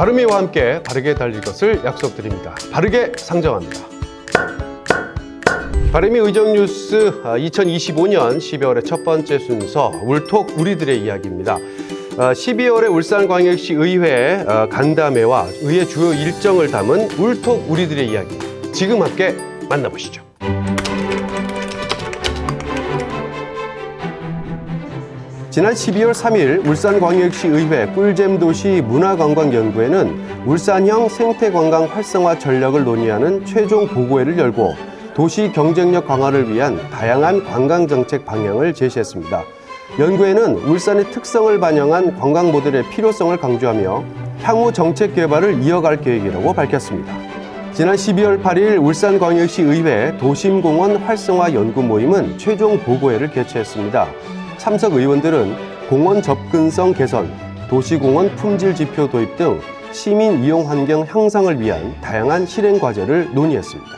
바르미와 함께 바르게 달릴 것을 약속드립니다. 바르게 상정합니다. 바르미 의정뉴스 2025년 12월의 첫 번째 순서 울톡 우리들의 이야기입니다. 12월에 울산광역시 의회 간담회와 의회 주요 일정을 담은 울톡 우리들의 이야기, 지금 함께 만나보시죠. 지난 12월 3일 울산광역시 의회 꿀잼도시 문화관광연구회는 울산형 생태관광 활성화 전략을 논의하는 최종 보고회를 열고 도시 경쟁력 강화를 위한 다양한 관광정책 방향을 제시했습니다. 연구회는 울산의 특성을 반영한 관광 모델의 필요성을 강조하며 향후 정책 개발을 이어갈 계획이라고 밝혔습니다. 지난 12월 8일 울산광역시 의회 도심공원 활성화 연구 모임은 최종 보고회를 개최했습니다. 참석 의원들은 공원 접근성 개선, 도시공원 품질 지표 도입 등 시민 이용 환경 향상을 위한 다양한 실행 과제를 논의했습니다.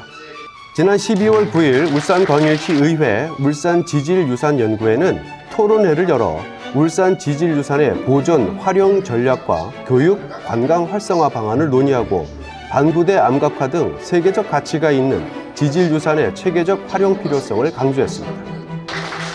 지난 12월 9일 울산광역시 의회 울산지질유산연구회는 토론회를 열어 울산 지질유산의 보존, 활용 전략과 교육, 관광 활성화 방안을 논의하고 반구대 암각화 등 세계적 가치가 있는 지질유산의 체계적 활용 필요성을 강조했습니다.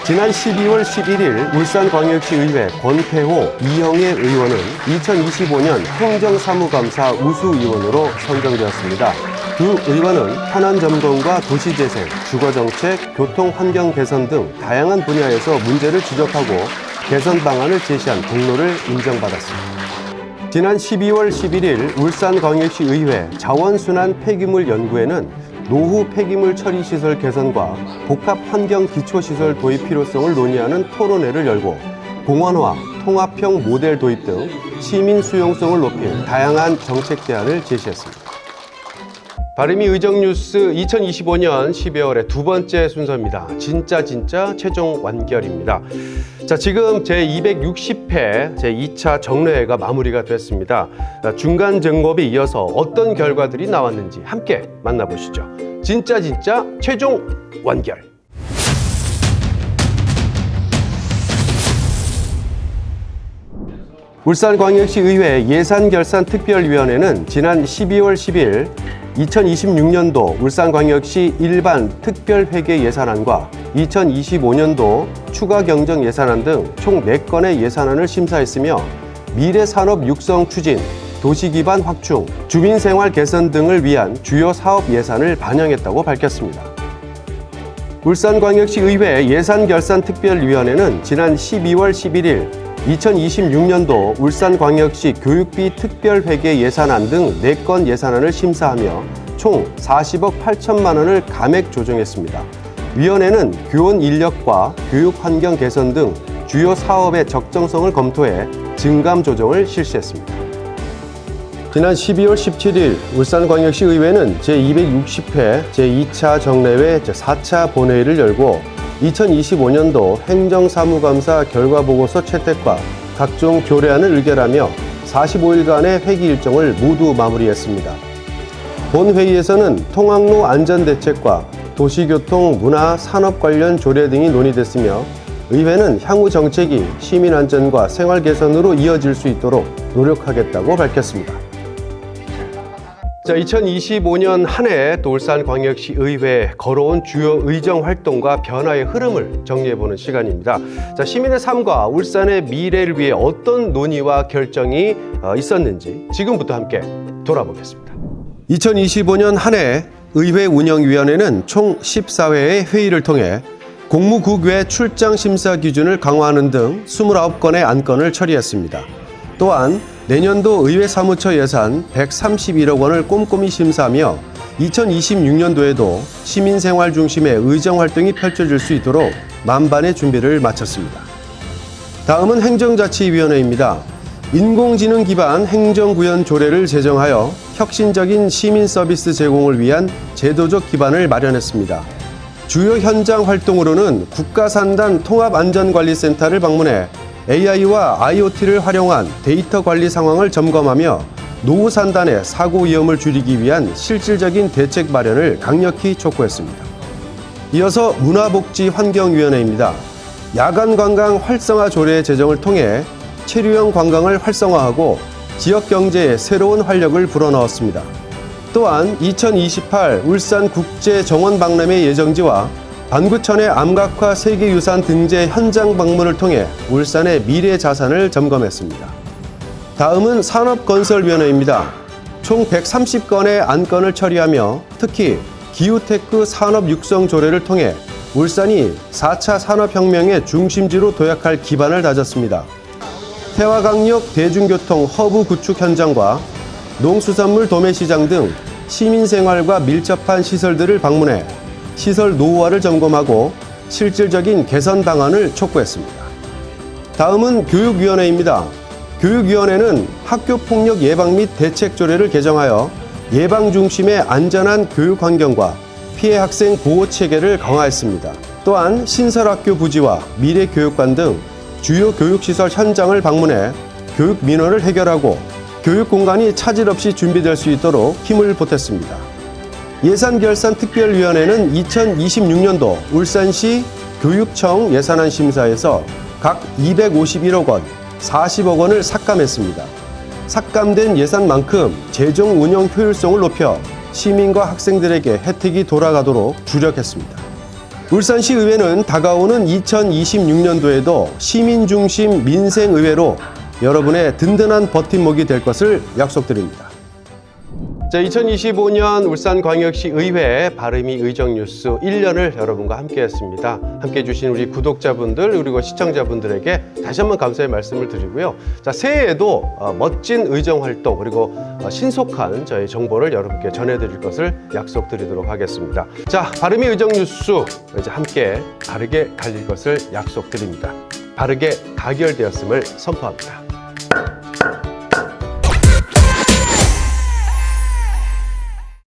지난 12월 11일 울산광역시 의회 권태호, 이영애 의원은 2025년 행정사무감사 우수의원으로 선정되었습니다. 두 의원은 현안점검과 도시재생, 주거정책, 교통환경 개선 등 다양한 분야에서 문제를 지적하고 개선 방안을 제시한 공로를 인정받았습니다. 지난 12월 11일 울산광역시 의회 자원순환 폐기물 연구회는 노후 폐기물 처리 시설 개선과 복합 환경 기초시설 도입 필요성을 논의하는 토론회를 열고 공원화, 통합형 모델 도입 등 시민 수용성을 높인 다양한 정책 대안을 제시했습니다. 바르미 의정뉴스 2025년 12월의 두 번째 순서입니다. 진짜 최종 완결입니다. 자, 지금 제260회 제2차 정례회가 마무리가 됐습니다. 중간 점검에 이어서 어떤 결과들이 나왔는지 함께 만나보시죠. 진짜 최종 완결. 울산광역시 의회 예산결산특별위원회는 지난 12월 10일 2026년도 울산광역시 일반 특별회계 예산안과 2025년도 추가경정 예산안 등 총 4건의 예산안을 심사했으며 미래산업 육성 추진, 도시기반 확충, 주민생활 개선 등을 위한 주요 사업 예산을 반영했다고 밝혔습니다. 울산광역시 의회 예산결산특별위원회는 지난 12월 11일 2026년도 울산광역시 교육비 특별회계 예산안 등 4건 예산안을 심사하며 총 40억 8천만 원을 감액 조정했습니다. 위원회는 교원 인력과 교육 환경 개선 등 주요 사업의 적정성을 검토해 증감 조정을 실시했습니다. 지난 12월 17일 울산광역시 의회는 제260회 제2차 정례회 제4차 본회의를 열고 2025년도 행정사무감사 결과보고서 채택과 각종 조례안을 의결하며 45일간의 회기 일정을 모두 마무리했습니다. 본회의에서는 통학로 안전대책과 도시교통, 문화, 산업 관련 조례 등이 논의됐으며 의회는 향후 정책이 시민안전과 생활 개선으로 이어질 수 있도록 노력하겠다고 밝혔습니다. 자, 2025년 한 해 또 울산광역시 의회에 걸어온 주요 의정 활동과 변화의 흐름을 정리해보는 시간입니다. 자, 시민의 삶과 울산의 미래를 위해 어떤 논의와 결정이 있었는지 지금부터 함께 돌아보겠습니다. 2025년 한 해 의회 운영위원회는 총 14회의 회의를 통해 공무국외 출장 심사 기준을 강화하는 등 29건의 안건을 처리했습니다. 또한 내년도 의회 사무처 예산 131억 원을 꼼꼼히 심사하며 2026년도에도 시민생활 중심의 의정활동이 펼쳐질 수 있도록 만반의 준비를 마쳤습니다. 다음은 행정자치위원회입니다. 인공지능 기반 행정구현 조례를 제정하여 혁신적인 시민 서비스 제공을 위한 제도적 기반을 마련했습니다. 주요 현장 활동으로는 국가산단 통합안전관리센터를 방문해 AI와 IoT를 활용한 데이터 관리 상황을 점검하며 노후 산단의 사고 위험을 줄이기 위한 실질적인 대책 마련을 강력히 촉구했습니다. 이어서 문화복지환경위원회입니다. 야간 관광 활성화 조례 제정을 통해 체류형 관광을 활성화하고 지역 경제에 새로운 활력을 불어넣었습니다. 또한 2028 울산 국제정원 박람회 예정지와 반구천의 암각화 세계유산 등재 현장 방문을 통해 울산의 미래 자산을 점검했습니다. 다음은 산업건설위원회입니다. 총 130건의 안건을 처리하며 특히 기후테크 산업 육성 조례를 통해 울산이 4차 산업혁명의 중심지로 도약할 기반을 다졌습니다. 태화강력 대중교통 허브 구축 현장과 농수산물 도매시장 등 시민생활과 밀접한 시설들을 방문해 시설 노후화를 점검하고 실질적인 개선 방안을 촉구했습니다. 다음은 교육위원회입니다. 교육위원회는 학교폭력 예방 및 대책 조례를 개정하여 예방 중심의 안전한 교육 환경과 피해 학생 보호 체계를 강화했습니다. 또한 신설학교 부지와 미래교육관 등 주요 교육시설 현장을 방문해 교육 민원을 해결하고 교육 공간이 차질 없이 준비될 수 있도록 힘을 보탰습니다. 예산결산특별위원회는 2026년도 울산시 교육청 예산안 심사에서 각 251억 원, 40억 원을 삭감했습니다. 삭감된 예산만큼 재정 운영 효율성을 높여 시민과 학생들에게 혜택이 돌아가도록 주력했습니다. 울산시 의회는 다가오는 2026년도에도 시민 중심 민생의회로 여러분의 든든한 버팀목이 될 것을 약속드립니다. 자, 2025년 울산광역시 의회 바르미 의정 뉴스 1년을 여러분과 함께했습니다. 함께해 주신 우리 구독자분들 그리고 시청자분들에게 다시 한번 감사의 말씀을 드리고요. 자, 새해에도 멋진 의정 활동 그리고 신속한 저희 정보를 여러분께 전해드릴 것을 약속드리도록 하겠습니다. 자, 바르미 의정 뉴스 이제 함께 바르게 갈릴 것을 약속드립니다. 바르게 가결되었음을 선포합니다.